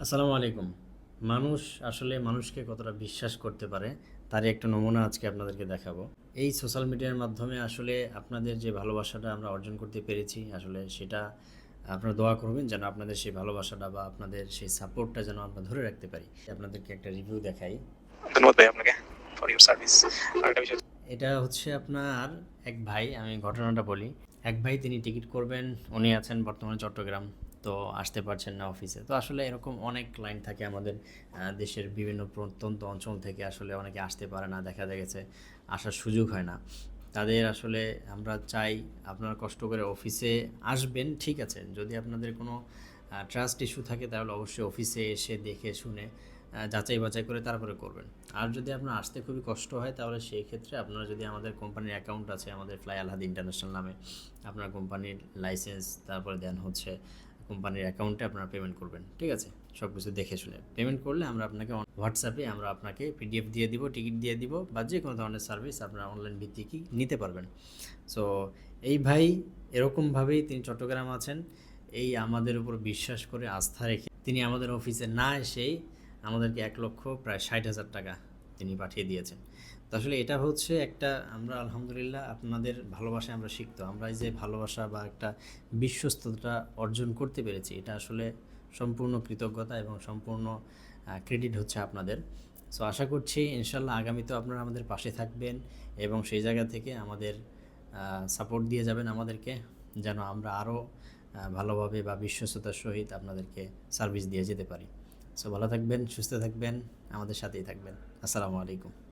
আসসালামু আলাইকুম। মানুষ আসলে মানুষকে কতটা বিশ্বাস করতে পারে তারই একটা নমুনা আজকে আপনাদেরকে দেখাবো। এই সোশ্যাল মিডিয়ার মাধ্যমে আসলে আপনাদের যে ভালোবাসাটা আমরা অর্জন করতে পেরেছি আসলে সেটা আপনারা দোয়া করবেন যেন আপনাদের সেই ভালোবাসাটা বা আপনাদের সেই সাপোর্টটা যেন আমরা ধরে রাখতে পারি। আপনাদেরকে একটা রিভিউ দেখাই। ধন্যবাদ ভাই আপনাকে ফর ইউর সার্ভিস। আরেকটা বিষয়, এটা হচ্ছে আপনার এক ভাই, আমি ঘটনাটা বলি। এক ভাই তিনি টিকিট করবেন, উনি আছেন বর্তমানে চট্টগ্রাম। তো আসতে পারছেন না অফিসে। তো আসলে এরকম অনেক ক্লায়েন্ট থাকে আমাদের দেশের বিভিন্ন প্রত্যন্ত অঞ্চল থেকে আসলে অনেকে আসতে পারে না, দেখা গেছে আসার সুযোগ হয় না। তাদের আসলে আমরা চাই আপনারা কষ্ট করে অফিসে আসবেন, ঠিক আছে। যদি আপনাদের কোনো ট্রাস্ট ইস্যু থাকে তাহলে অবশ্যই অফিসে এসে দেখে শুনে যাচাই বাছাই করে তারপরে করবেন। আর যদি আপনার আসতে খুবই কষ্ট হয় তাহলে সেই ক্ষেত্রে আপনারা যদি আমাদের কোম্পানির অ্যাকাউন্ট আছে আমাদের ফ্লাই আলহাদ ইন্টারন্যাশনাল নামে, আপনার কোম্পানির লাইসেন্স তারপরে দেন হচ্ছে কোম্পানির অ্যাকাউন্টে আপনারা পেমেন্ট করবেন, ঠিক আছে। সব কিছু দেখে শুনে পেমেন্ট করলে আমরা আপনাকে হোয়াটসঅ্যাপে আমরা আপনাকে পিডিএফ দিয়ে দিব, টিকিট দিয়ে দিব, বা যে কোনো ধরনের সার্ভিস আপনারা অনলাইন ভিত্তিকই নিতে পারবেন। সো এই ভাই এরকমভাবেই তিনি চট্টগ্রাম আছেন, এই আমাদের উপর বিশ্বাস করে আস্থা রেখে তিনি আমাদের অফিসে না এসেই আমাদেরকে 1,60,000 টাকা তিনি পাঠিয়ে দিয়েছেন। তো আসলে এটা হচ্ছে একটা, আমরা আলহামদুলিল্লাহ আপনাদের ভালোবাসায় আমরা শিখত, আমরা এই যে ভালোবাসা বা একটা বিশ্বস্ততা অর্জন করতে পেরেছি, এটা আসলে সম্পূর্ণ কৃতজ্ঞতা এবং সম্পূর্ণ ক্রেডিট হচ্ছে আপনাদের। সো আশা করছি ইনশাল্লাহ আগামীতেও আপনারা আমাদের পাশে থাকবেন এবং সেই জায়গা থেকে আমাদের সাপোর্ট দিয়ে যাবেন আমাদেরকে, যেন আমরা আরও ভালোভাবে বা বিশ্বস্ততার সহিত আপনাদেরকে সার্ভিস দিয়ে যেতে পারি। সো ভালো থাকবেন, সুস্থ থাকবেন, আমাদের সাথেই থাকবেন। আসসালামু আলাইকুম।